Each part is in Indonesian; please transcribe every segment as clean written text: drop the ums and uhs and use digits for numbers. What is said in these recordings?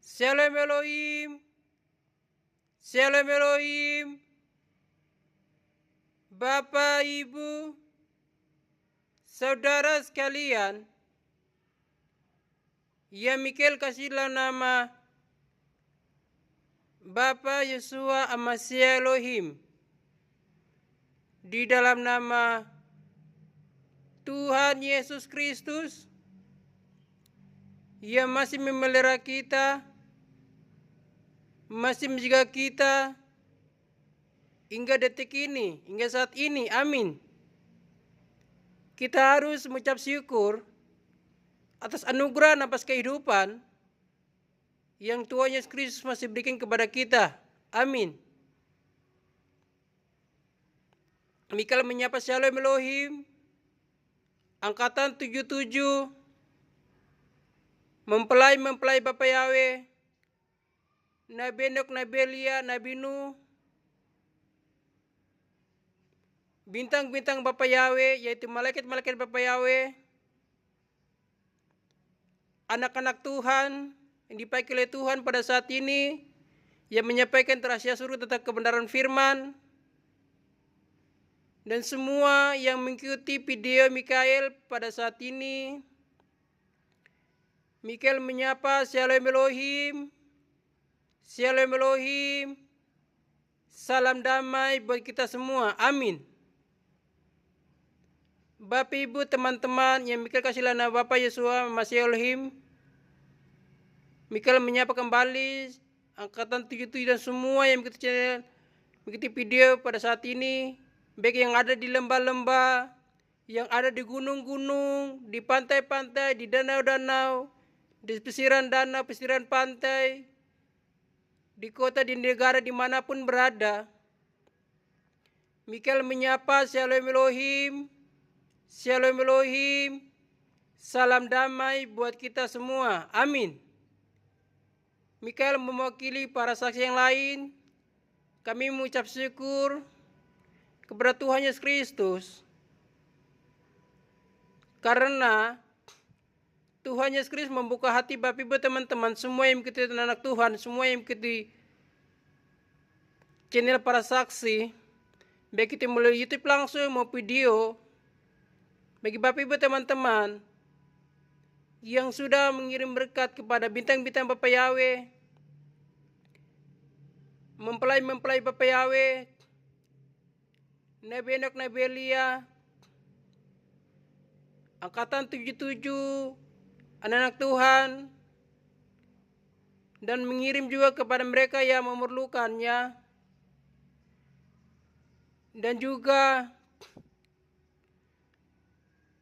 Shalom Elohim, Shalom Elohim, Bapak, Ibu, saudara sekalian, ya Mikael kasihlah nama Bapak Yeshua Amasya Elohim di dalam nama Tuhan Yesus Kristus yang masih memelihara kita, masih menjaga kita hingga detik ini, hingga saat ini. Amin. Kita harus mengucap syukur atas anugerah nafas kehidupan yang Tuhan Yesus Kristus masih berikan kepada kita. Amin. Mikael menyapa Shalom Elohim, angkatan 77, mempelai Bapak Yahweh, Nabi Enoch, Nabi Elia, Nabi Nuh, bintang-bintang Bapak Yahweh, yaitu malaikat-malaikat Bapak Yahweh, anak-anak Tuhan yang dipakai oleh Tuhan pada saat ini, yang menyampaikan rahasia surga tentang kebenaran firman, dan semua yang mengikuti video Mikael pada saat ini. Mikael menyapa Shalom Elohim, Shalom Elohim, salam damai buat kita semua. Amin. Bapak, Ibu, teman-teman yang Mikael kasih nama Bapak Yeshua Amasya Elohim, Mikael menyapa kembali angkatan 77 dan semua yang mengikuti video pada saat ini, baik yang ada di lembah-lembah, yang ada di gunung-gunung, di pantai-pantai, di danau-danau, di pesisir danau, pesisir pantai, di kota, di negara, dimanapun berada. Mikael menyapa Shalom Elohim, Shalom Elohim, salam damai buat kita semua. Amin. Mikael mewakili para saksi yang lain. Kami mengucap syukur kepada Tuhan Yesus Kristus karena Tuhan Yesus Kristus membuka hati Bapak Ibu teman-teman semua yang mengikuti anak Tuhan, semua yang mengikuti channel para saksi, baik itu melalui YouTube langsung maupun video. Bagi Bapak Ibu teman-teman yang sudah mengirim berkat kepada bintang-bintang Bapak Yahweh, mempelai Bapak Yahweh, Nabi Enoch, Nabi Elia, angkatan 77, anak-anak Tuhan, dan mengirim juga kepada mereka yang memerlukannya, dan juga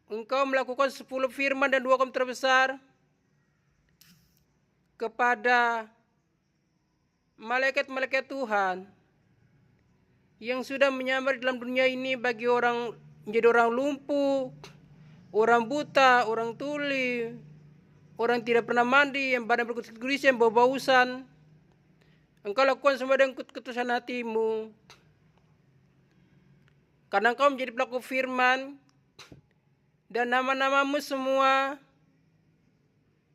engkau melakukan 10 firman dan 2 komentar besar kepada malaikat-malaikat Tuhan yang sudah menyamar dalam dunia ini bagi orang menjadi orang lumpuh, orang buta, orang tuli, orang tidak pernah mandi, yang badan berkutis-kutis, yang bau-bausan. Engkau lakukan semua dengan ketulusan hatimu, karena engkau menjadi pelaku firman, dan nama-namamu semua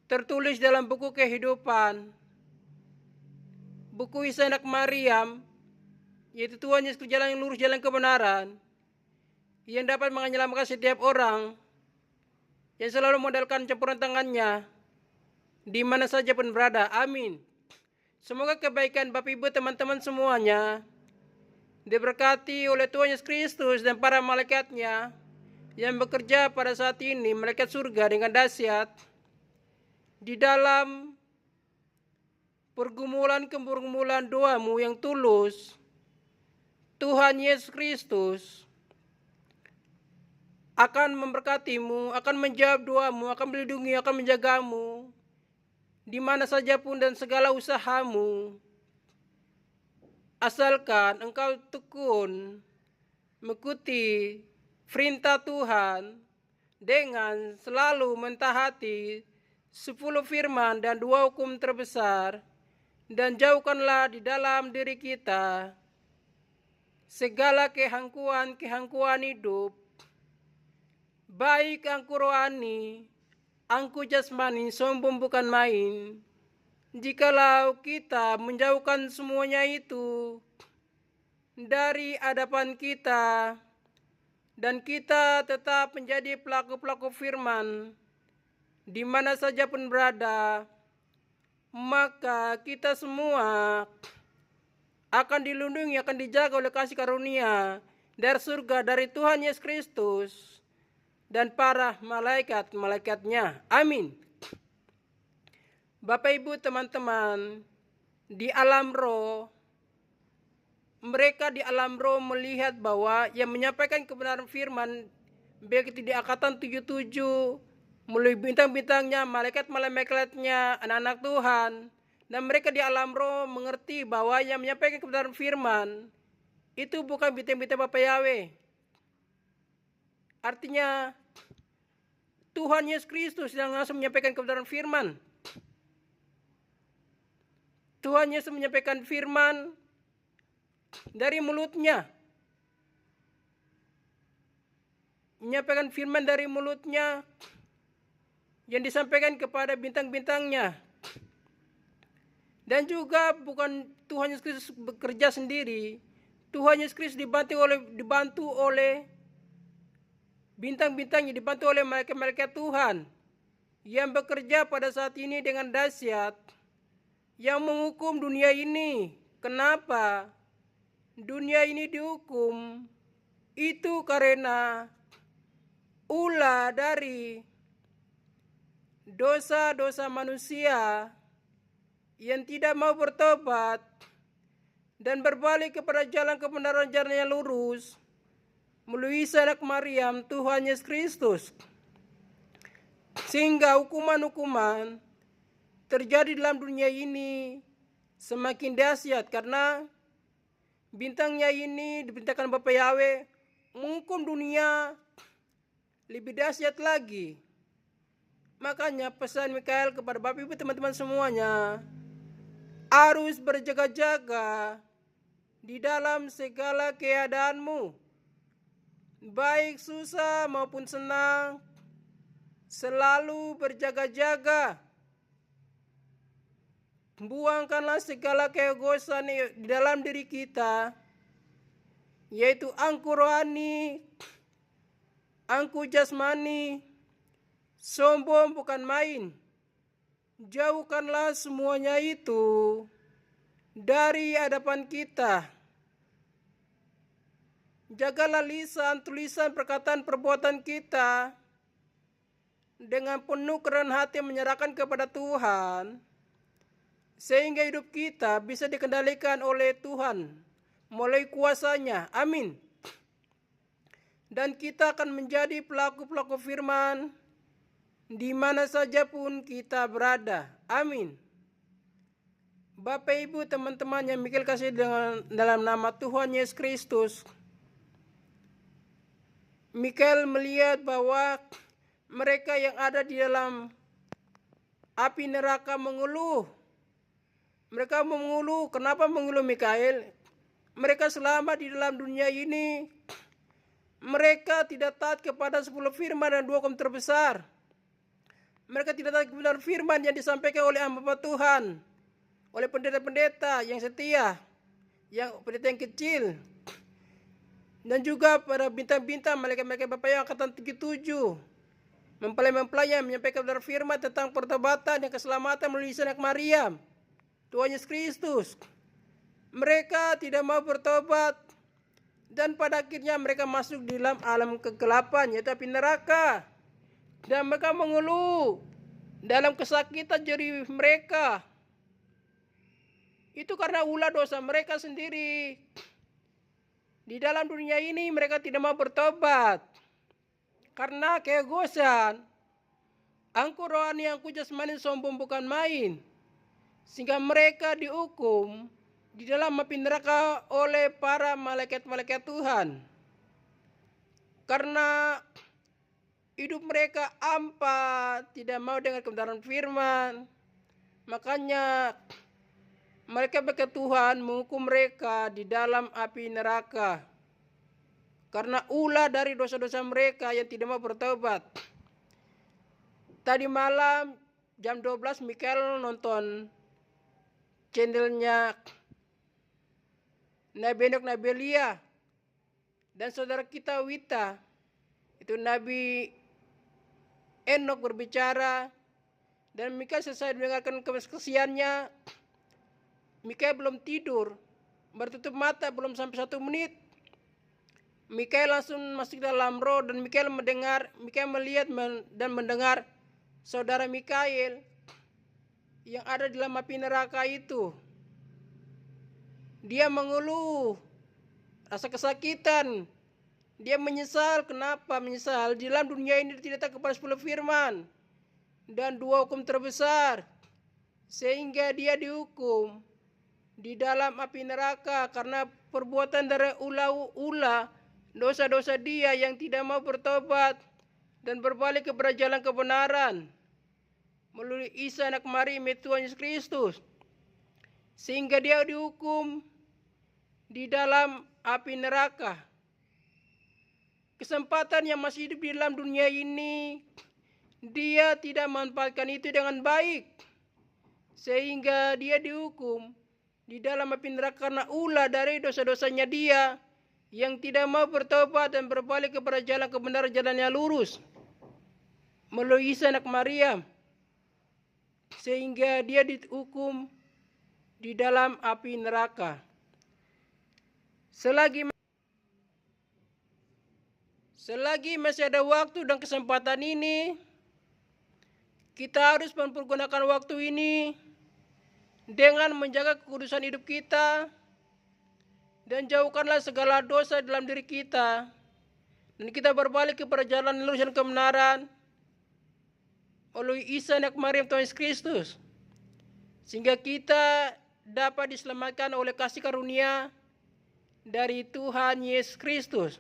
tertulis dalam buku kehidupan, buku Isa anak Maryam, yaitu Tuhan Yesus jalan yang lurus, jalan kebenaran, yang dapat menyelamatkan setiap orang yang selalu modalkan campuran tangannya di mana saja pun berada. Amin. Semoga kebaikan Bapak Ibu teman-teman semuanya diberkati oleh Tuhan Yesus Kristus dan para malaikatnya yang bekerja pada saat ini, malaikat surga dengan dahsyat di dalam pergumulan doamu yang tulus. Tuhan Yesus Kristus akan memberkatimu, akan menjawab doamu, akan melindungi, akan menjagamu di mana saja pun dan segala usahamu, asalkan engkau tekun mengikuti perintah Tuhan dengan selalu mentaati 10 firman dan 2 hukum terbesar, dan jauhkanlah di dalam diri kita segala kehangkuan hidup, baik angku rohani, angku jasmani, sombong bukan main, Jikalau kita menjauhkan semuanya itu dari hadapan kita, dan kita tetap menjadi pelaku-pelaku firman di mana saja pun berada, maka kita semua akan dilindungi, akan dijaga oleh kasih karunia dari surga, dari Tuhan Yesus Kristus dan para malaikat-malaikatnya. Amin. Bapak Ibu teman-teman, di alam roh, mereka di alam roh melihat bahwa yang menyampaikan kebenaran firman baik itu di angkatan 77 melalui bintang-bintangnya, malaikat-malaikatnya, anak-anak Tuhan, dan mereka di alam roh mengerti bahwa yang menyampaikan kebenaran firman itu bukan bintang-bintang Bapak Yahweh. Artinya Tuhan Yesus Kristus yang langsung menyampaikan kebenaran firman. Tuhan Yesus menyampaikan firman dari mulutnya. Menyampaikan firman dari mulutnya yang disampaikan kepada bintang-bintangnya. Dan juga bukan Tuhan Yesus Kristus bekerja sendiri. Tuhan Yesus Kristus dibantu oleh bintang-bintangnya, dibantu oleh malaikat-malaikat Tuhan yang bekerja pada saat ini dengan dahsyat, yang menghukum dunia ini. Kenapa dunia ini dihukum? Itu karena ulah dari dosa-dosa manusia yang tidak mau bertobat dan berbalik kepada jalan kebenaran, jalan yang lurus melalui Anak Maryam, Tuhan Yesus Kristus. Sehingga hukuman-hukuman terjadi dalam dunia ini semakin dahsyat karena bintangnya ini dibintangkan Bapak Yahweh menghukum dunia lebih dahsyat lagi. Makanya pesan Mikael kepada Bapak Ibu teman-teman semuanya harus berjaga-jaga di dalam segala keadaanmu, baik susah maupun senang, selalu berjaga-jaga. Buangkanlah segala keegoisan di dalam diri kita, yaitu angku rohani, angku jasmani, sombong bukan main. Jauhkanlah semuanya itu dari hadapan kita. Jagalah lisan, tulisan, perkataan, perbuatan kita dengan penuh kerendahan hati menyerahkan kepada Tuhan, sehingga hidup kita bisa dikendalikan oleh Tuhan melalui kuasanya. Amin. Dan kita akan menjadi pelaku-pelaku firman di mana saja pun kita berada. Amin. Bapak Ibu teman-teman yang Mikael kasih dalam nama Tuhan Yesus Kristus, Mikael melihat bahwa mereka yang ada di dalam api neraka mengeluh. Mereka mengeluh. Kenapa mengeluh Mikael? Mereka selama di dalam dunia ini, mereka tidak taat kepada 10 firman dan 2 hukum terbesar. Mereka tidak taat kepada firman yang disampaikan oleh hamba Tuhan, oleh pendeta-pendeta yang setia, yang pendeta yang kecil, dan juga para bintang-bintang malaikat-malaikat Bapa yang angkatan 77, mempelai-mempelai yang menyampaikan kebenaran firman tentang pertobatan dan keselamatan melalui Anak Maryam, Tuhan Yesus Kristus. Mereka tidak mau bertobat dan pada akhirnya mereka masuk di dalam alam kegelapan, yaitu api neraka. Dan mereka mengeluh dalam kesakitan jeri mereka. Itu karena ulah dosa mereka sendiri. Di dalam dunia ini mereka tidak mau bertobat karena keegoisan, angku rohani, angku jasmani, sombong bukan main, sehingga mereka dihukum di dalam api neraka oleh para malaikat-malaikat Tuhan. Karena hidup mereka hampa, tidak mau dengar kebenaran firman, makanya mereka berkat Tuhan menghukum mereka di dalam api neraka. Karena ulah dari dosa-dosa mereka yang tidak mau bertobat. Tadi malam jam 12 Mikael nonton channelnya Nabi Enoch, Nabi Elia, dan saudara kita Wita. Itu Nabi Enoch berbicara, dan Mika selesai mendengarkan kesaksiannya. Mika belum tidur, bertutup mata belum sampai 1 menit. Mikael langsung masuk dalam roh, dan Mikael melihat dan mendengar saudara Mikael yang ada di dalam api neraka itu. Dia mengeluh rasa kesakitan. Dia menyesal. Kenapa menyesal? Di dalam dunia ini tidak taat kepada 10 firman dan 2 hukum terbesar, sehingga dia dihukum di dalam api neraka karena perbuatan dari ulah dosa-dosa dia yang tidak mau bertobat dan berbalik kepada jalan kebenaran melalui Isa anak Maria, Tuhan Yesus Kristus, sehingga dia dihukum di dalam api neraka. Kesempatan yang masih hidup di dalam dunia ini, dia tidak memanfaatkan itu dengan baik, sehingga dia dihukum di dalam api neraka karena ulah dari dosa-dosanya dia yang tidak mau bertobat dan berbalik kepada jalan kebenaran, jalan yang lurus melalui Isa anak Maria, sehingga dia dihukum di dalam api neraka. Selagi masih ada waktu dan kesempatan ini, kita harus mempergunakan waktu ini dengan menjaga kekudusan hidup kita, dan jauhkanlah segala dosa dalam diri kita, dan kita berbalik kepada jalan lurus dan kebenaran melalui Isa anak Maria, Tuhan Yesus Kristus, sehingga kita dapat diselamatkan oleh kasih karunia dari Tuhan Yesus Kristus.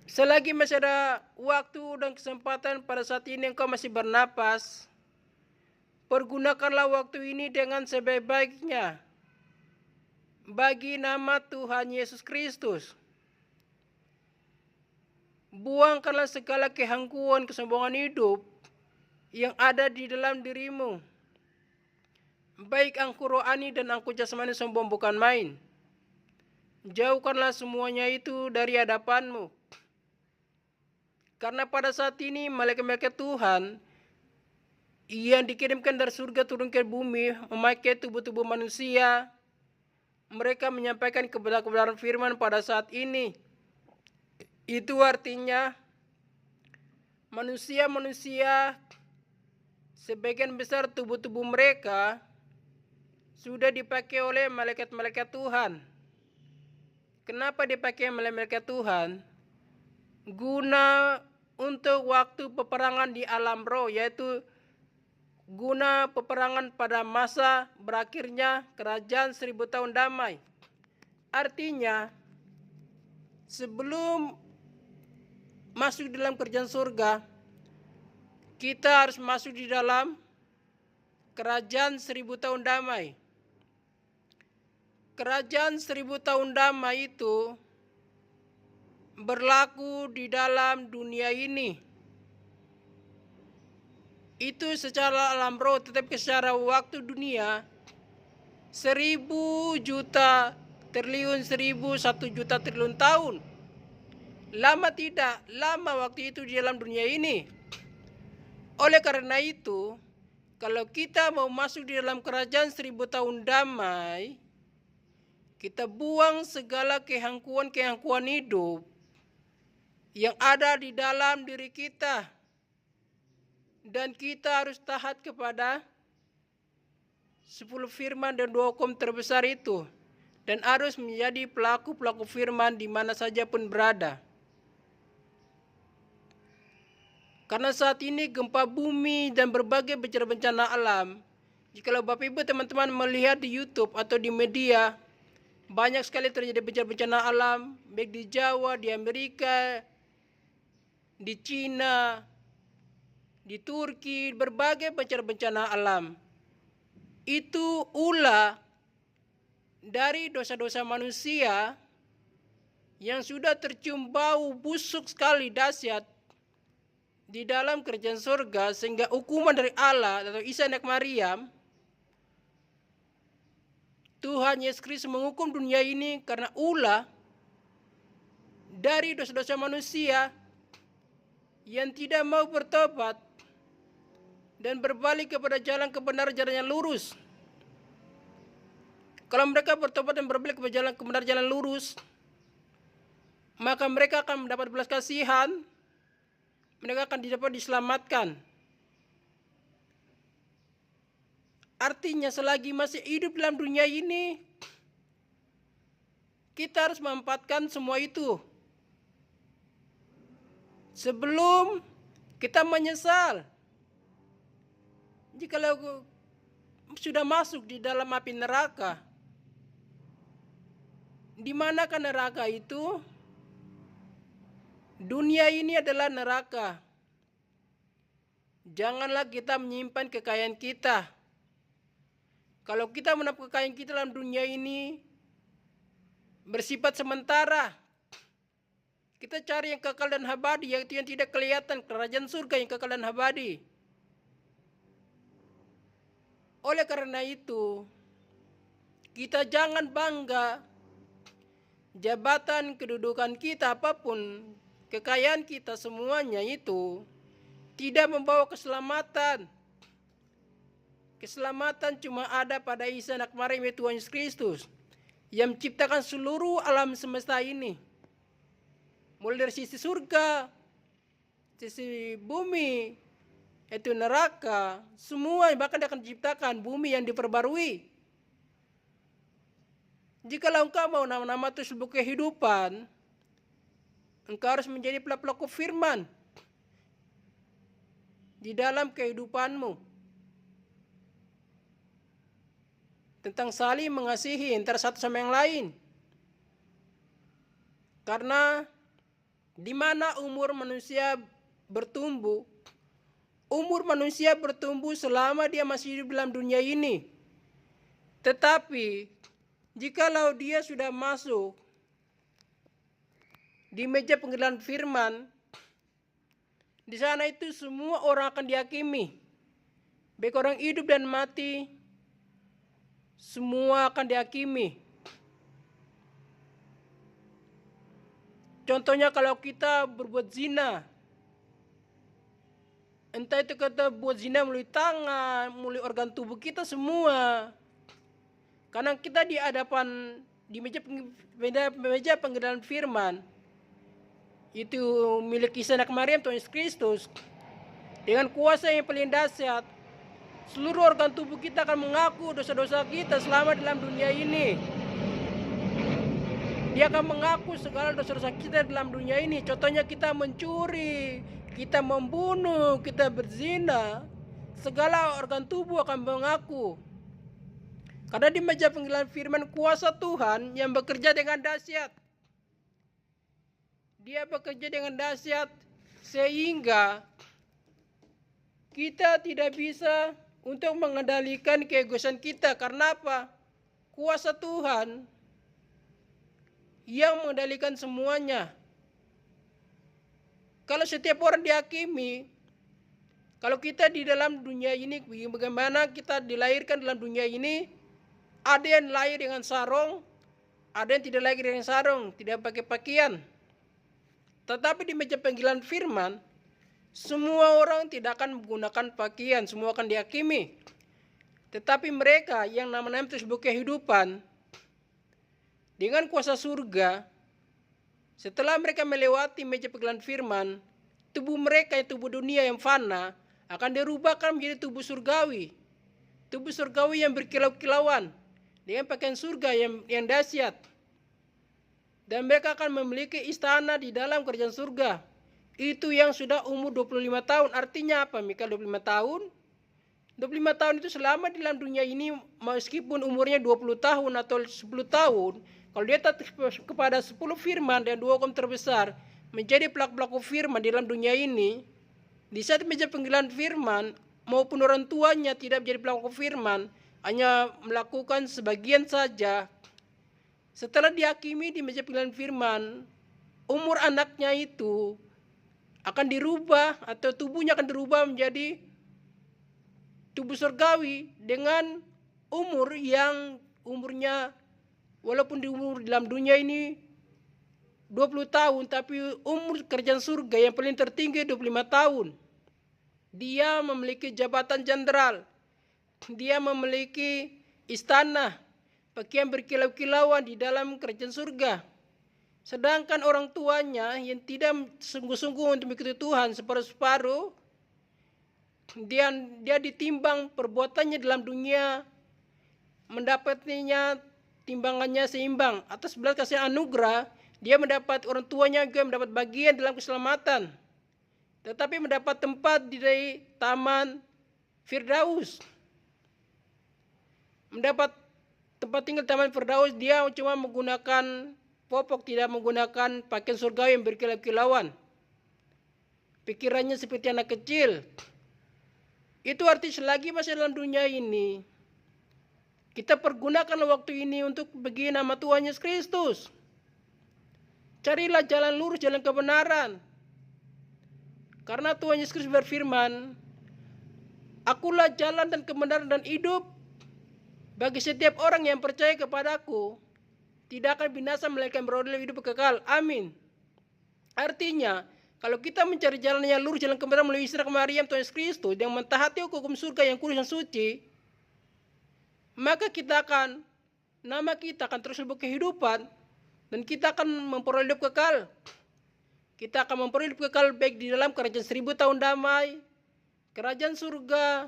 Selagi masih ada waktu dan kesempatan, pada saat ini engkau masih bernapas, pergunakanlah waktu ini dengan sebaik-baiknya bagi nama Tuhan Yesus Kristus. Buangkanlah segala kehangkuan, kesombongan hidup yang ada di dalam dirimu, baik angku rohani dan angku jasmani sombong bukan main. Jauhkanlah semuanya itu dari hadapanmu. Karena pada saat ini malaikat-malaikat Tuhan yang dikirimkan dari surga turun ke bumi memakai tubuh-tubuh manusia, mereka menyampaikan kebenaran firman pada saat ini. Itu artinya manusia-manusia sebagian besar tubuh-tubuh mereka sudah dipakai oleh malaikat-malaikat Tuhan. Kenapa dipakai oleh malaikat Tuhan? Guna untuk waktu peperangan di alam roh, yaitu guna peperangan pada masa berakhirnya kerajaan 1000 tahun damai. Artinya, sebelum masuk dalam kerajaan surga, kita harus masuk di dalam kerajaan 1000 tahun damai. Kerajaan 1000 tahun damai itu berlaku di dalam dunia ini. Itu secara alam roh, tetapi secara waktu dunia 1000 juta triliun, 1 juta triliun tahun. Lama tidak? Lama waktu itu di dalam dunia ini. Oleh karena itu, kalau kita mau masuk di dalam kerajaan 1000 tahun damai, kita buang segala kehangkuan hidup yang ada di dalam diri kita, dan kita harus taat kepada 10 firman dan 2 hukum terbesar itu, dan harus menjadi pelaku-pelaku firman di mana saja pun berada. Karena saat ini gempa bumi dan berbagai bencana alam, jikalau Bapak Ibu teman-teman melihat di YouTube atau di media, banyak sekali terjadi bencana alam, baik di Jawa, di Amerika, di Cina, di Turki, berbagai bencana alam. Itu ulah dari dosa-dosa manusia yang sudah tercium bau busuk sekali dahsyat di dalam kerajaan surga, sehingga hukuman dari Allah atau Isa anak Maryam Tuhan Yesus Kristus menghukum dunia ini karena ulah dari dosa-dosa manusia yang tidak mau bertobat dan berbalik kepada jalan kebenaran, jalan yang lurus. Kalau mereka bertobat dan berbalik kepada jalan kebenaran, jalan lurus, maka mereka akan mendapat belas kasihan, mereka akan dapat diselamatkan. Artinya selagi masih hidup dalam dunia ini, kita harus memanfaatkan semua itu sebelum kita menyesal. Jikalau sudah masuk di dalam api neraka, di manakah neraka itu? Dunia ini adalah neraka. Janganlah kita menyimpan kekayaan kita. Kalau kita menaruh kekayaan kita dalam dunia ini bersifat sementara, kita cari yang kekal dan abadi, yaitu yang tidak kelihatan, kerajaan surga yang kekal dan abadi. Oleh karena itu, kita jangan bangga jabatan, kedudukan kita, apapun kekayaan kita, semuanya itu tidak membawa keselamatan. Keselamatan cuma ada pada Isa Anak Maryam, yaitu Tuhan Yesus Kristus, yang menciptakan seluruh alam semesta ini. Mulai dari sisi surga, sisi bumi, yaitu neraka, semua bahkan dia akan diciptakan bumi yang diperbarui. Jikalau engkau mau nama-nama itu sebuah kehidupan, engkau harus menjadi pelaku firman di dalam kehidupanmu. Tentang saling mengasihi antara satu sama yang lain. Karena di mana umur manusia bertumbuh selama dia masih hidup dalam dunia ini. Tetapi jikalau dia sudah masuk di meja pengadilan firman, di sana itu semua orang akan dihakimi, baik orang hidup dan mati, semua akan dihakimi. Contohnya kalau kita berbuat zina, entah itu kita buat zina melalui tangan, melalui organ tubuh kita semua. Karena kita di hadapan di meja pengadilan firman, itu milik Isa Anak Maryam, Tuhan Yesus Kristus, dengan kuasa yang paling dahsyat, seluruh organ tubuh kita akan mengaku dosa-dosa kita selama dalam dunia ini. Dia akan mengaku segala dosa-dosa kita dalam dunia ini. Contohnya kita mencuri, kita membunuh, kita berzina. Segala organ tubuh akan mengaku. Karena di meja pengadilan firman kuasa Tuhan yang bekerja dengan dahsyat. Dia bekerja dengan dahsyat sehingga kita tidak bisa untuk mengendalikan keegoisan kita. Karena apa? Kuasa Tuhan yang mengendalikan semuanya. Kalau setiap orang dihakimi, kalau kita di dalam dunia ini, bagaimana kita dilahirkan dalam dunia ini, ada yang lahir dengan sarung, ada yang tidak lahir dengan sarung, tidak pakai pakaian. Tetapi di meja panggilan firman, semua orang tidak akan menggunakan pakaian, semua akan dihakimi. Tetapi mereka yang nama-nama tersebut kehidupan dengan kuasa surga, setelah mereka melewati meja panggilan firman, tubuh mereka, tubuh dunia yang fana, akan dirubahkan menjadi tubuh surgawi. Tubuh surgawi yang berkilau-kilauan, dengan pakaian surga yang dahsyat. Dan mereka akan memiliki istana di dalam kerajaan surga. Itu yang sudah umur 25 tahun. Artinya apa, Mika? 25 tahun? 25 tahun itu selama di dalam dunia ini, meskipun umurnya 20 tahun atau 10 tahun, kalau dia taat kepada 10 firman dan 2 hukum terbesar, menjadi pelaku-pelaku firman di dalam dunia ini, di saat meja panggilan firman, maupun orang tuanya tidak menjadi pelaku firman, hanya melakukan sebagian saja. Setelah dihakimi di meja panggilan firman, umur anaknya itu akan dirubah atau tubuhnya akan dirubah menjadi tubuh surgawi dengan umur yang umurnya, walaupun di umur dalam dunia ini 20 tahun, tapi umur kerjaan surga yang paling tertinggi 25 tahun. Dia memiliki jabatan jenderal, dia memiliki istana, pakaian berkilau-kilauan di dalam kerajaan surga. Sedangkan orang tuanya yang tidak sungguh-sungguh untuk mengikuti Tuhan separuh-separuh, dia ditimbang perbuatannya dalam dunia, mendapatnya timbangannya seimbang. Atas belas kasih anugerah, dia mendapat, orang tuanya juga mendapat bagian dalam keselamatan. Tetapi mendapat tempat di taman Firdaus. Mendapat tempat tinggal taman Firdaus, dia cuma menggunakan popok, tidak menggunakan pakaian surgawi yang berkilau-kilauan. Pikirannya seperti anak kecil. Itu arti selagi masih dalam dunia ini, kita pergunakan waktu ini untuk bagi nama Tuhan Yesus Kristus. Carilah jalan lurus, jalan kebenaran. Karena Tuhan Yesus Kristus berfirman, "Akulah jalan dan kebenaran dan hidup. Bagi setiap orang yang percaya kepadaku, tidak akan binasa melainkan beroleh hidup kekal." Amin. Artinya, kalau kita mencari jalan yang lurus, jalan kebenaran melalui Isra Maryam Tuhan Yesus Kristus yang mentaati hukum surga yang kudus dan suci, maka nama kita akan terus berkehidupan dan kita akan memperoleh hidup kekal. Kita akan memperoleh hidup kekal baik di dalam kerajaan 1000 tahun damai, kerajaan surga,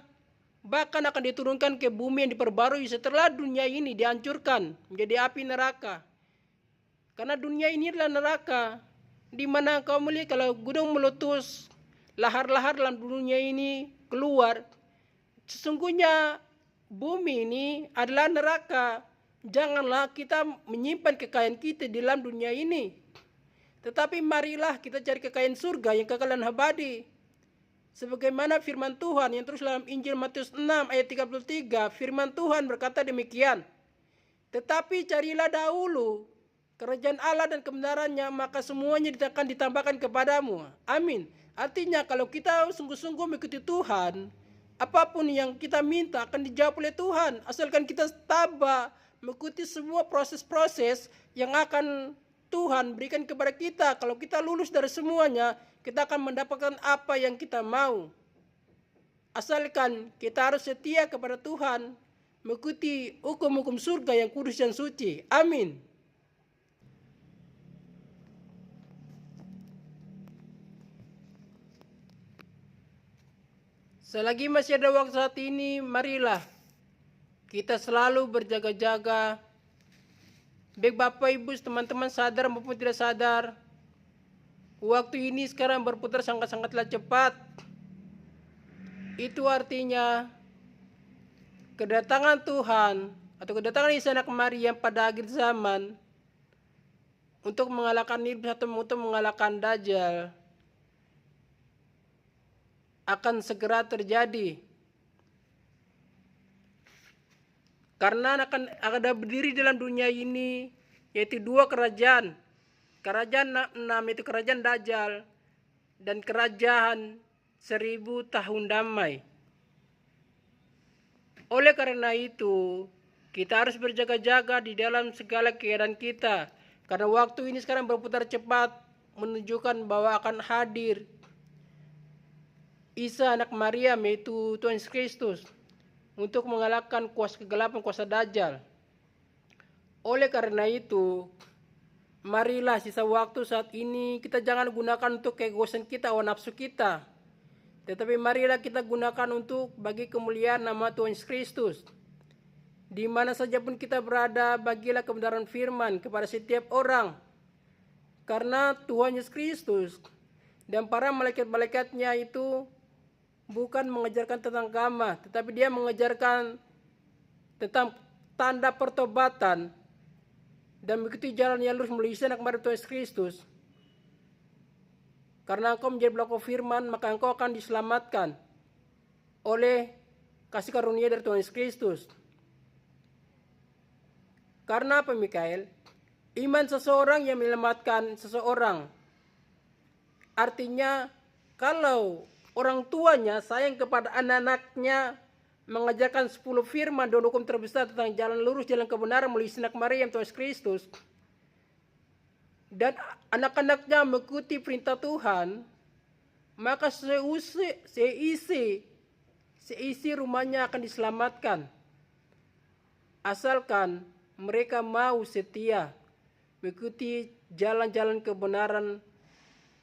bahkan akan diturunkan ke bumi yang diperbarui setelah dunia ini dihancurkan menjadi api neraka. Karena dunia ini adalah neraka, di mana kau melihat kalau gunung meletus, lahar-lahar dalam dunia ini keluar. Sesungguhnya bumi ini adalah neraka. Janganlah kita menyimpan kekayaan kita di dalam dunia ini. Tetapi marilah kita cari kekayaan surga yang kekal dan abadi. Sebagaimana firman Tuhan yang terus dalam Injil Matius 6 ayat 33, firman Tuhan berkata demikian, "Tetapi carilah dahulu kerajaan Allah dan kebenarannya, maka semuanya akan ditambahkan kepadamu." Amin. Artinya kalau kita sungguh-sungguh mengikuti Tuhan, apapun yang kita minta akan dijawab oleh Tuhan. Asalkan kita tabah mengikuti semua proses-proses yang akan Tuhan berikan kepada kita. Kalau kita lulus dari semuanya, kita akan mendapatkan apa yang kita mau. Asalkan kita harus setia kepada Tuhan, mengikuti hukum-hukum surga yang kudus dan suci. Amin. Selagi masih ada waktu saat ini, marilah kita selalu berjaga-jaga. Baik Bapak Ibu, teman-teman sadar maupun tidak sadar, waktu ini sekarang berputar sangat-sangatlah cepat. Itu artinya kedatangan Tuhan atau kedatangan Isa Anak Maryam pada akhir zaman untuk mengalahkan iblis atau untuk mengalahkan Dajjal akan segera terjadi. Karena akan ada berdiri dalam dunia ini yaitu dua kerajaan. Kerajaan 6 itu kerajaan Dajjal dan kerajaan 1000 tahun damai. Oleh karena itu, kita harus berjaga-jaga di dalam segala keadaan kita. Karena waktu ini sekarang berputar cepat menunjukkan bahwa akan hadir Isa Anak Maryam, yaitu Tuhan Yesus Kristus, untuk mengalahkan kuasa kegelapan, kuasa Dajjal. Oleh karena itu, marilah sisa waktu saat ini kita jangan gunakan untuk keegoisan kita, hawa nafsu kita. Tetapi marilah kita gunakan untuk bagi kemuliaan nama Tuhan Yesus Kristus. Di mana saja pun kita berada, bagilah kebenaran firman kepada setiap orang. Karena Tuhan Yesus Kristus dan para malaikat-malaikatnya itu bukan mengajarkan tentang agama, tetapi dia mengajarkan tentang tanda pertobatan dan mengikuti jalan yang lurus melalui Isa Anak Maryam Tuhan Yesus Kristus. Karena engkau menjadi pelaku firman, maka engkau akan diselamatkan oleh kasih karunia dari Tuhan Yesus Kristus. Karena apa, Mikael? Iman seseorang yang menyelamatkan seseorang. Artinya kalau orang tuanya sayang kepada anak-anaknya, mengajarkan 10 firman dan hukum terbesar tentang jalan lurus, jalan kebenaran melalui Sinak Maryam Tuhan Yesus Kristus, dan anak-anaknya mengikuti perintah Tuhan, maka seisi rumahnya akan diselamatkan. Asalkan mereka mau setia mengikuti jalan-jalan kebenaran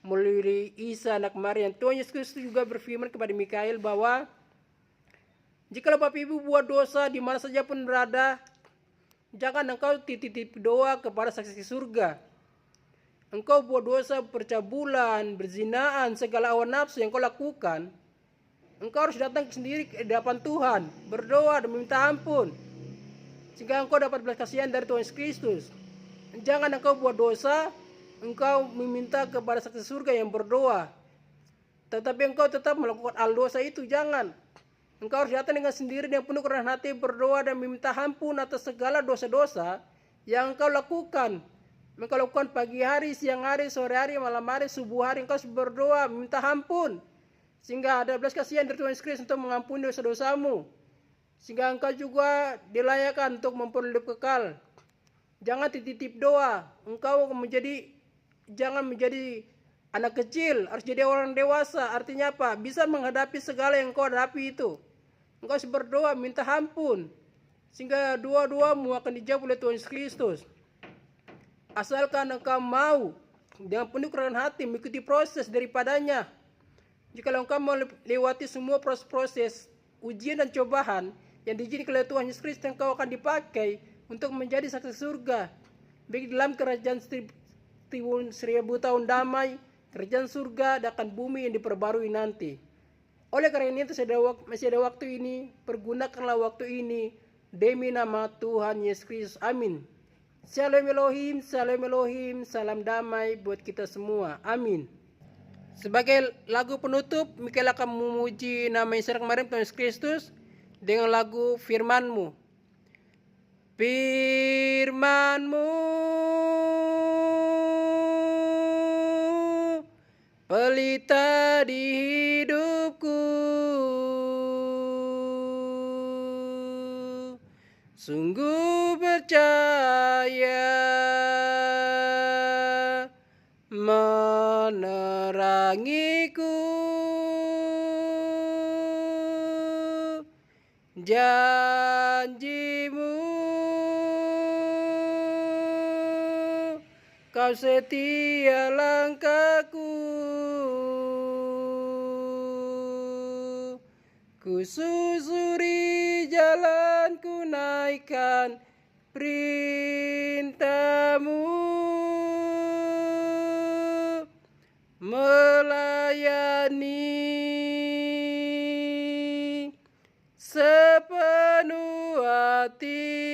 melalui Isa anak Maryam. Tuhan Yesus Kristus juga berfirman kepada Mikail bahwa jikalau Bapak Ibu buat dosa di mana saja pun berada, jangan engkau titip doa kepada saksi surga. Engkau buat dosa percabulan, berzinaan, segala hawa nafsu yang kau lakukan, engkau harus datang sendiri ke hadapan Tuhan, berdoa dan meminta ampun, sehingga engkau dapat belas kasihan dari Tuhan Yesus Kristus. Jangan engkau buat dosa, engkau meminta kepada saksi surga yang berdoa, tetapi engkau tetap melakukan hal dosa itu. Jangan. Engkau harus datang dengan sendiri dengan penuh kerendahan hati, berdoa dan meminta ampun atas segala dosa-dosa yang engkau lakukan. Engkau lakukan pagi hari, siang hari, sore hari, malam hari, subuh hari, engkau harus berdoa, meminta ampun, sehingga ada belas kasihan dari Tuhan Yesus Kristus untuk mengampuni dosa-dosamu, sehingga engkau juga dilayakkan untuk memperoleh hidup kekal. Jangan titip doa, engkau jangan menjadi anak kecil, harus jadi orang dewasa. Artinya apa? Bisa menghadapi segala yang engkau hadapi itu. Engkau harus berdoa, minta ampun, sehingga doa-doamu akan dijawab oleh Tuhan Yesus Kristus. Asalkan engkau mau dengan penuh kerendahan hati mengikuti proses daripadanya. Jika engkau melewati semua proses ujian dan cobaan yang diizinkan oleh Tuhan Yesus Kristus, engkau akan dipakai untuk menjadi saksi surga, baik dalam kerajaan 1000 tahun damai, kerajaan surga, dan akan bumi yang diperbarui nanti. Oleh karena itu masih ada waktu ini, pergunakanlah waktu ini demi nama Tuhan Yesus Kristus. Amin. Shalom Elohim, Shalom Elohim, salam damai buat kita semua. Amin. Sebagai lagu penutup, Mikael akan memuji nama Isa anak Maryam Tuhan Yesus Kristus dengan lagu Firman-Mu. Firman-Mu pelita di hidupku, sungguh percaya menerangiku. Janjimu kau setia langkahku, ku susuri jalanku, naikkan perintahmu, melayani sepenuh hati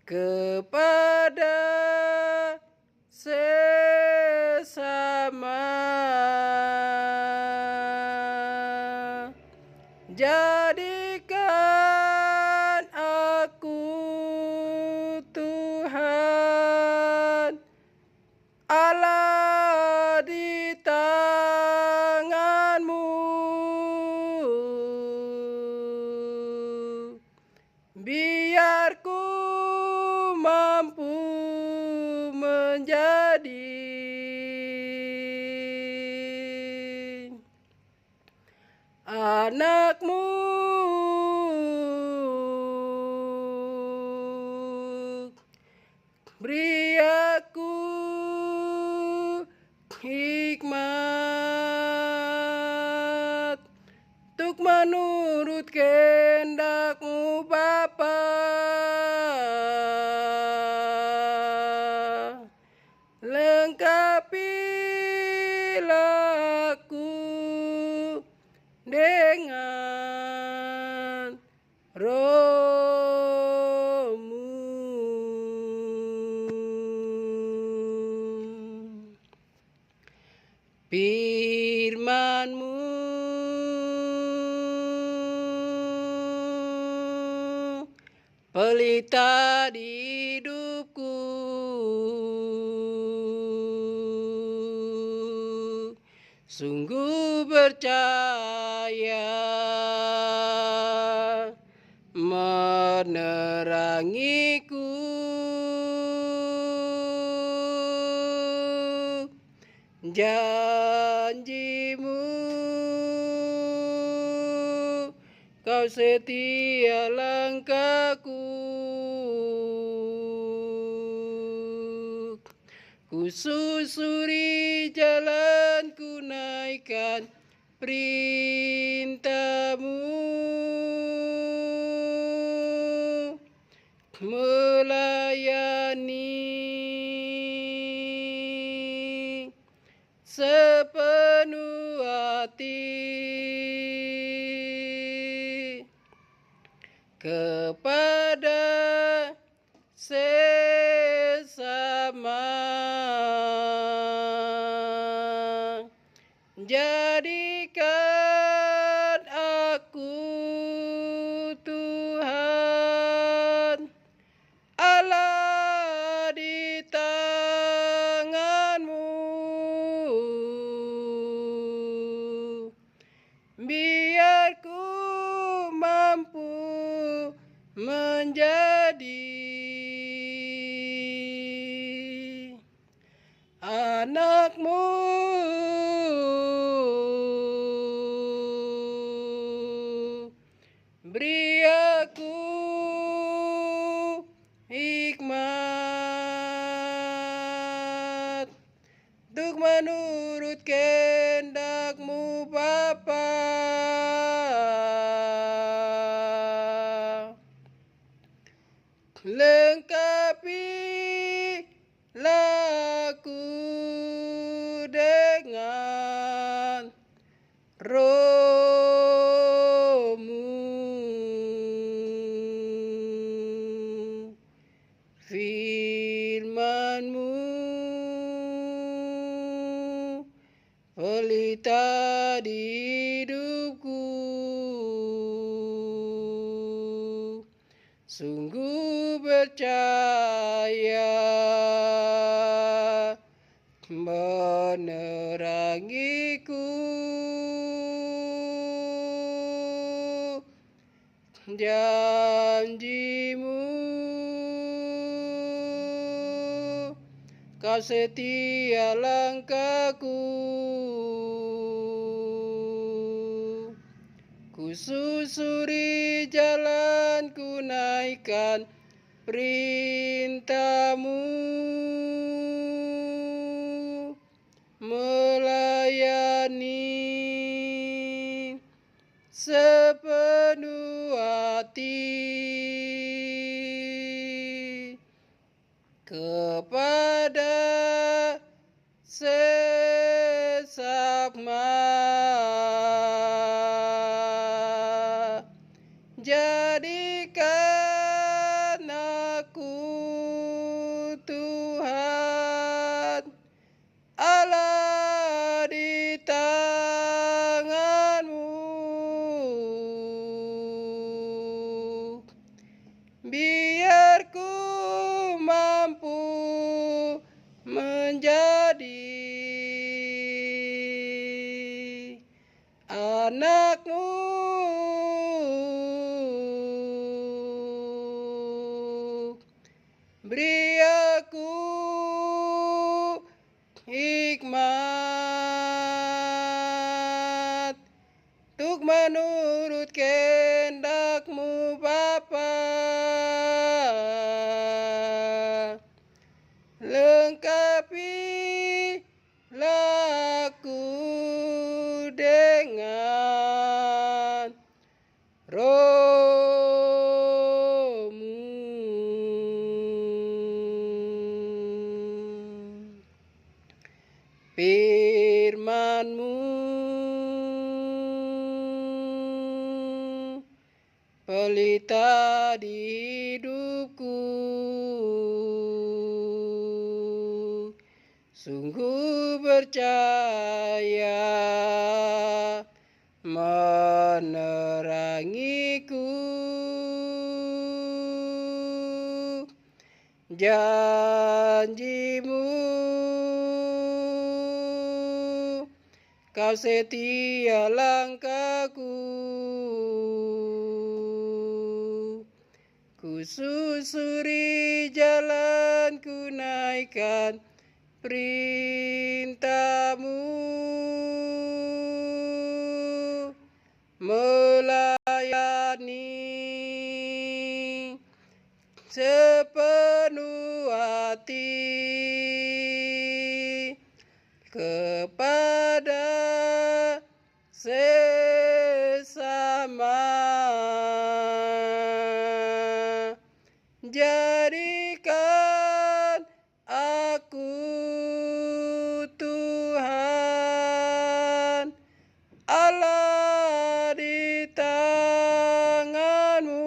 kepada sesama. Jadikan aku Tuhan Allah di tangan-Mu, biar ku mampu menjadi anak-Mu. Beri aku hikmat untuk menurut kehendak-Mu Bapa. Lengkapilah aku dengan Roh-Mu. Firman-Mu pelita di hidupku, sungguh percaya menerangiku. Janjimu kau setia langkahku. Ku susuri jalanku, naikkan perintahmu. Melayani sepenuh hati kepada sesama. Jadikan aku Tuhan Allah di tanganmu. Biar ku mampu menjadi anakmu. Beri aku hikmat untuk menurut kehendak-Mu, Bapa. Lengkapilah aku dengan Roh-Mu. Firman-Mu pelita di hidupku. Sungguh percaya menerangiku. Janjimu kau setia langkahku. Ku susuri jalanku, naikkan perintah-Mu. Melayani sepenuh hati kepada sesama. Jadikan aku Tuhan Allah di tangan-Mu. Biar ku mampu menjadi anak-Mu. Beri aku hikmat untuk menurut kehendak-Mu, Bapa. Lengkapilah aku dengan Roh-Mu. Firman-Mu pelita di hidupku. Sungguh percaya menerangiku. Janji-Mu Kau setia langkahku, ku susuri jalanku, naikkan perintahmu, melayani sepenuh hati kepada sesama. Jadikan aku Tuhan Allah di tanganmu,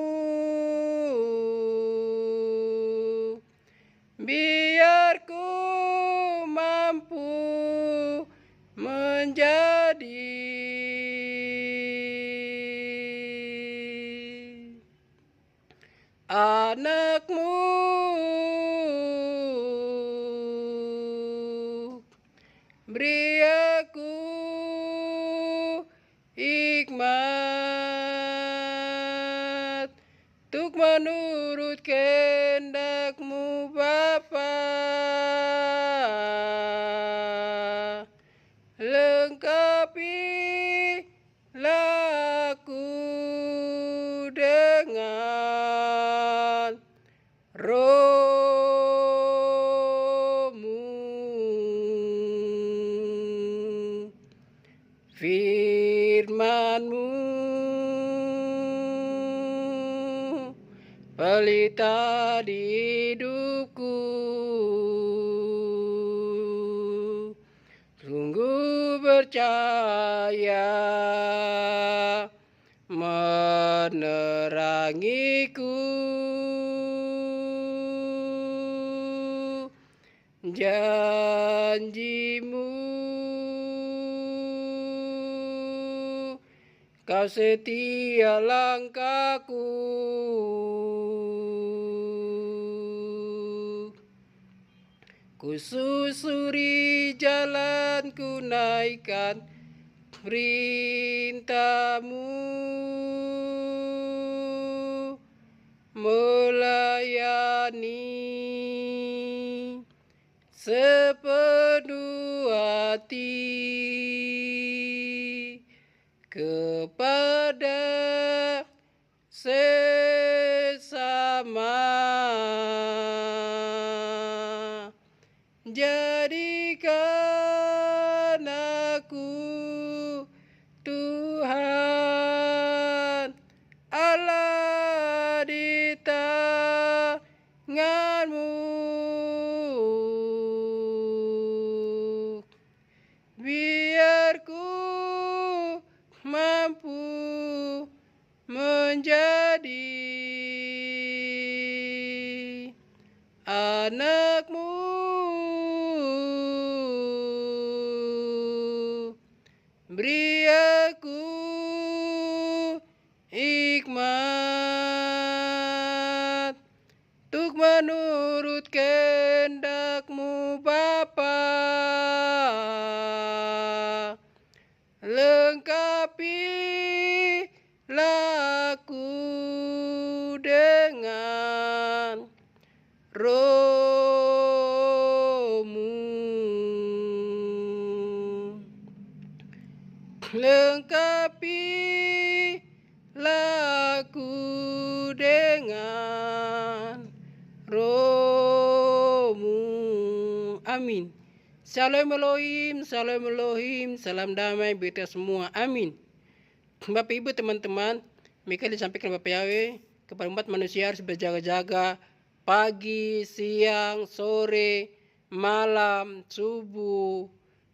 biar ku mampu menjadi anakmu. Beri aku hikmat untuk menurut kehendak-Mu Bapa. Lengkapilah aku dengan Roh-Mu, firman-Mu pelita di hidupku. Sungguh percaya menerangiku, janji-Mu Kau setia langkahku, ku susuri jalanku, naikkan perintah-Mu, melayani sepenuh hati kepada sesama. Jadikan aku Tuhan Allah di tangan-Mu, biar ku mampu menjadi anak-Mu. Beri aku hikmat untuk menurut kehendak-Mu Bapa. Lengkapilah aku dengan Roh-Mu, lengkapilah aku dengan Roh-Mu. Amin. Shalom Elohim, salam Elohim, salam damai bagi kita semua. Amin. Bapak Ibu teman-teman, mereka disampaikan Bapak Yahweh kepada umat manusia harus berjaga-jaga pagi, siang, sore, malam, subuh,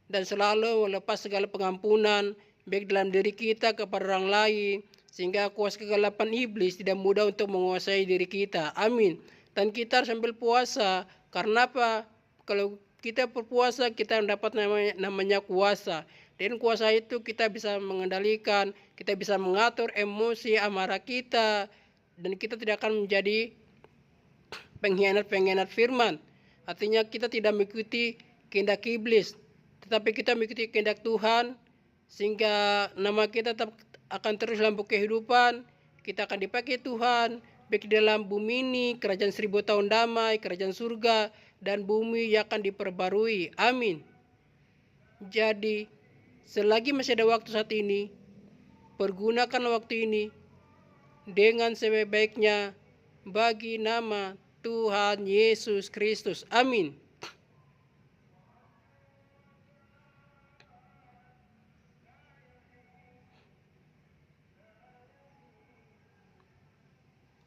dan selalu melepas segala pengampunan baik dalam diri kita kepada orang lain, sehingga kuasa kegelapan iblis tidak mudah untuk menguasai diri kita. Amin. Dan kita harus sambil puasa. Karena apa? Kalau kita berpuasa, kita mendapat namanya kuasa. Dan kuasa itu kita bisa mengendalikan, kita bisa mengatur emosi, amarah kita, dan kita tidak akan menjadi pengkhianat firman. Artinya kita tidak mengikuti kehendak iblis, tetapi kita mengikuti kehendak Tuhan, sehingga nama kita tetap akan terus dalam kehidupan. Kita akan dipakai Tuhan baik dalam bumi ini, kerajaan 1000 tahun damai, kerajaan surga, dan bumi yang akan diperbarui. Amin. Jadi selagi masih ada waktu saat ini, pergunakan waktu ini dengan sebaik-baiknya bagi nama Tuhan Yesus Kristus. Amin.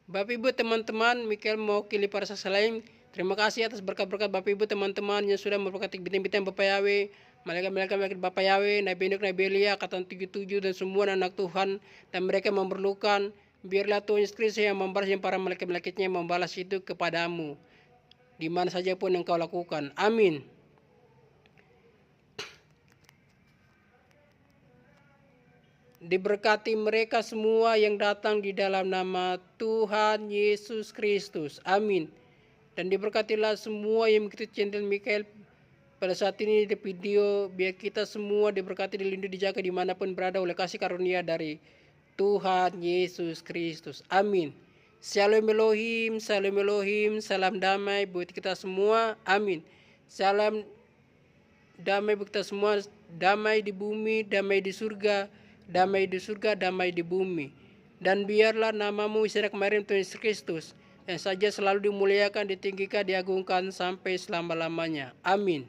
Bapak Ibu teman-teman, Mikael mewakili para saksi lain. Terima kasih atas berkat-berkat Bapak Ibu teman-teman yang sudah memberkati bintang-bintang Bapak Yahweh, malaikat-malaikat Bapak Yahweh, Nabi Nuk, Nabi Elia, Angkatan 77 dan semua anak Tuhan, dan mereka memerlukan. Biarlah Tuhan Yesus Kristus yang membalas, yang para malaikat-malaikatnya membalas itu kepadamu di mana saja pun yang kau lakukan. Amin. Diberkati mereka semua yang datang di dalam nama Tuhan Yesus Kristus. Amin. Dan diberkatilah semua yang mengikuti channel Mikael pada saat ini di video. Biar kita semua diberkati, dilindungi, dijaga dimanapun berada oleh kasih karunia dari Tuhan Yesus Kristus. Amin. Shalom Elohim, Shalom Elohim, salam damai buat kita semua. Amin. Salam damai buat kita semua, damai di bumi, damai di surga, damai di surga, damai di bumi. Dan biarlah namamu istilah kemarin Tuhan Yesus Kristus yang saja selalu dimuliakan, ditinggikan, diagungkan sampai selama-lamanya. Amin.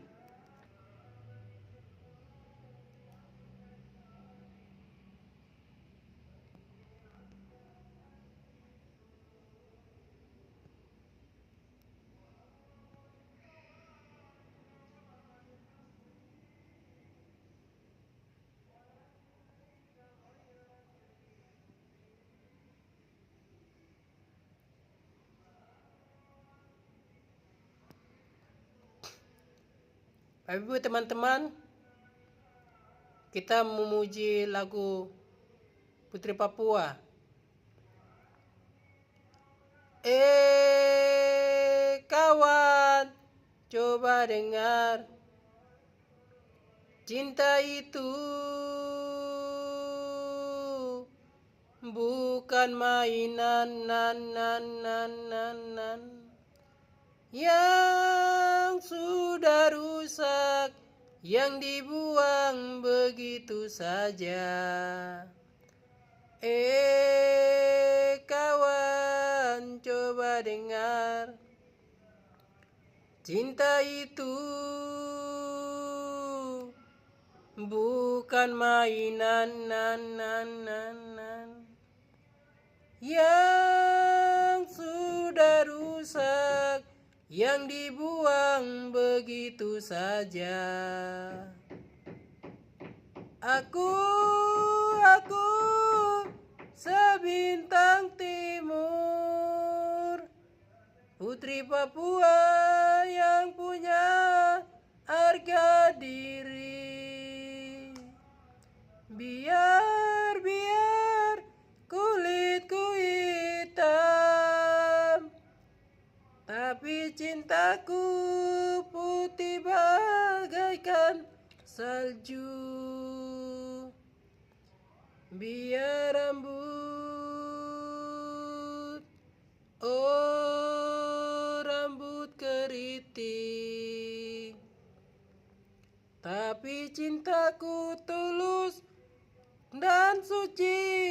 Bapak Ibu teman-teman, kita memuji lagu Putri Papua. Kawan, coba dengar, cinta itu bukan mainan yang sudah rusak, yang dibuang begitu saja. Kawan, coba dengar, cinta itu bukan mainan yang sudah rusak, yang dibuang begitu saja. Aku sebintang timur, putri Papua yang punya harga diri. Biar kulitku hitam, tapi cintaku putih bagaikan salju. Biar rambut keriting, tapi cintaku tulus dan suci.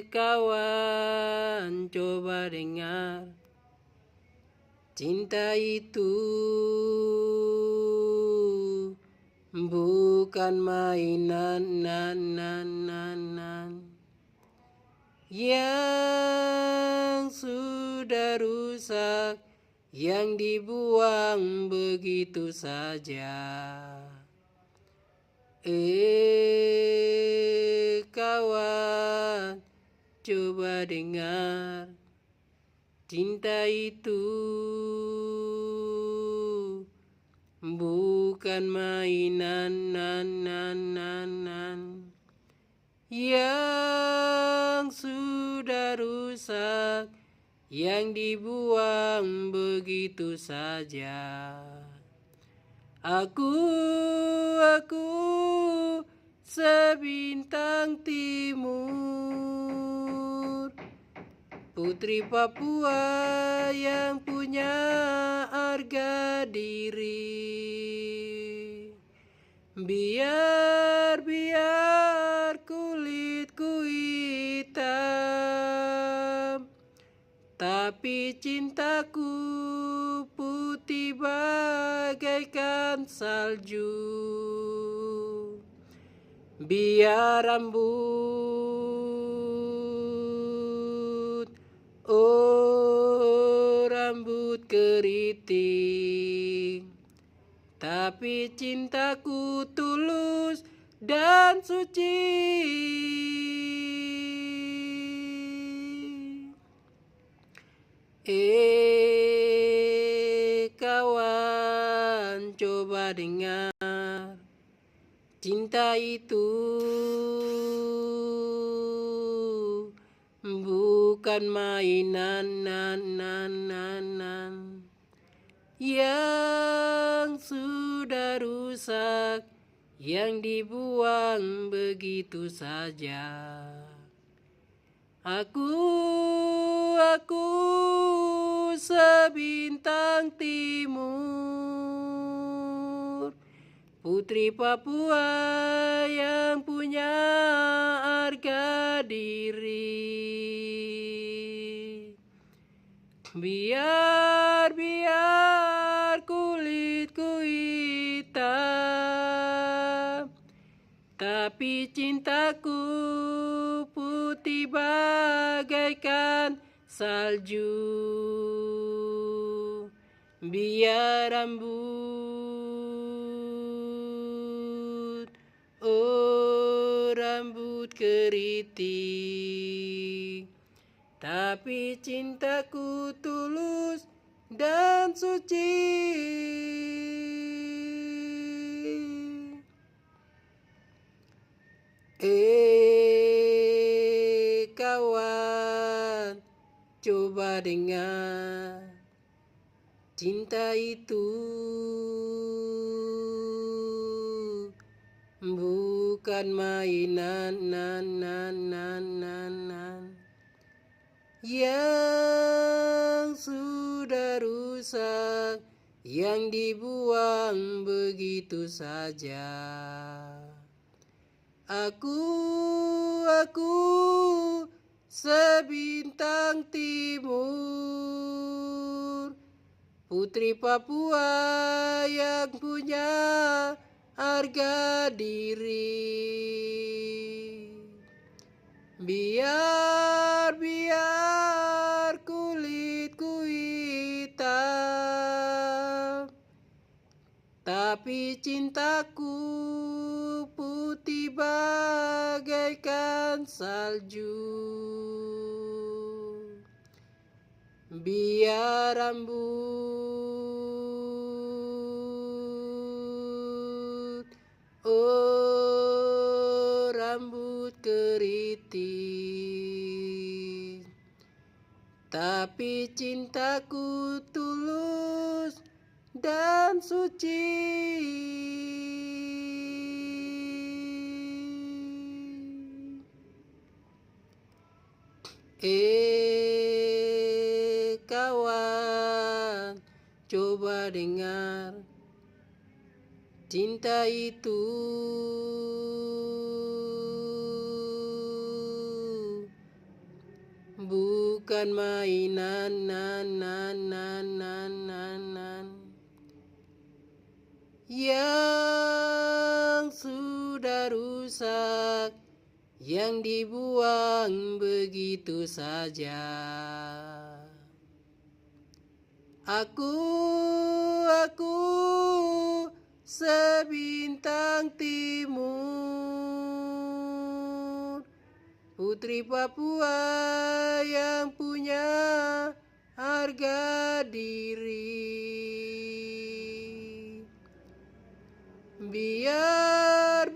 Kawan, coba dengar, cinta itu bukan mainan yang sudah rusak, yang dibuang begitu saja. Kawan, coba dengar, cinta itu bukan mainan yang sudah rusak, rusak yang dibuang begitu saja. Aku sebintang timur, putri Papua yang punya harga diri. Biar kulitku hitam, tapi cintaku putih bagaikan salju. Biar rambut keriting, tapi cintaku tulus dan suci. Kawan, coba dengar, cinta itu bukan mainan yang sudah rusak, yang dibuang begitu saja. Aku sebintang timur, putri Papua yang punya harga diri. Biar kulitku hitam, tapi cintaku putih bagaikan salju. Biar rambut keriting, tapi cintaku tulus dan suci. Kawan, coba dengar, cinta itu bukan mainan yang sudah rusak, yang dibuang begitu saja. Aku sebintang timur, putri Papua yang punya harga diri. Biar kulitku hitam, tapi cintaku putih bagaikan salju. Biar rambut keriting, tapi cintaku tulus dan suci. Kawan, coba dengar, cinta itu bukan mainan yang sudah rusak, yang dibuang begitu saja. Aku sebintang timur, putri Papua yang punya harga diri. Biar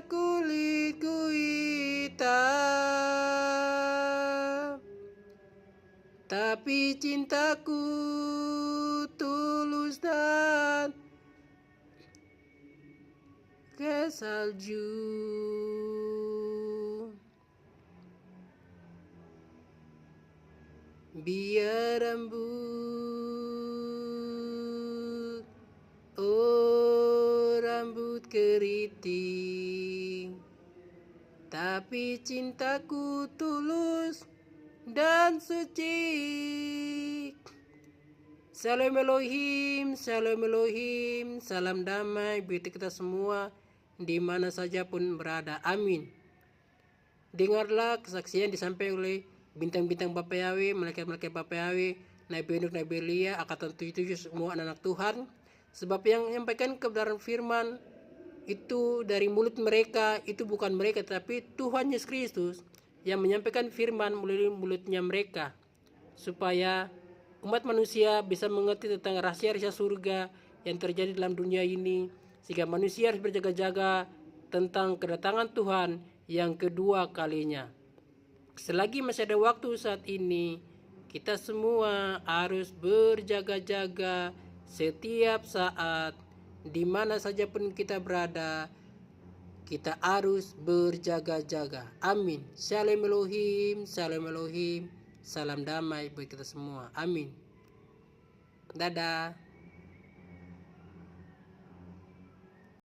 kulitku hitam, tapi cintaku tulus dan ke salju. Biar rambut, oh rambut keriting, tapi cintaku tulus dan suci. Salam Elohim, salam Elohim, salam damai bagi kita semua di mana saja pun berada. Amin. Dengarlah kesaksian disampaikan oleh bintang-bintang Bapa Yahweh, malaikat-malaikat Bapa Yahweh, Nabi Nuh, Nabi Elia, angkatan 77 semua anak-anak Tuhan. Sebab yang menyampaikan kebenaran firman itu dari mulut mereka, itu bukan mereka, tapi Tuhan Yesus Kristus yang menyampaikan firman melalui mulutnya mereka, supaya umat manusia bisa mengerti tentang rahasia-rahasia surga yang terjadi dalam dunia ini, sehingga manusia harus berjaga-jaga tentang kedatangan Tuhan yang kedua kalinya. Selagi masih ada waktu saat ini, kita semua harus berjaga-jaga setiap saat, di mana saja pun kita berada, kita harus berjaga-jaga. Amin. Shalom Elohim, salam Elohim, salam damai bagi kita semua. Amin. Dadah.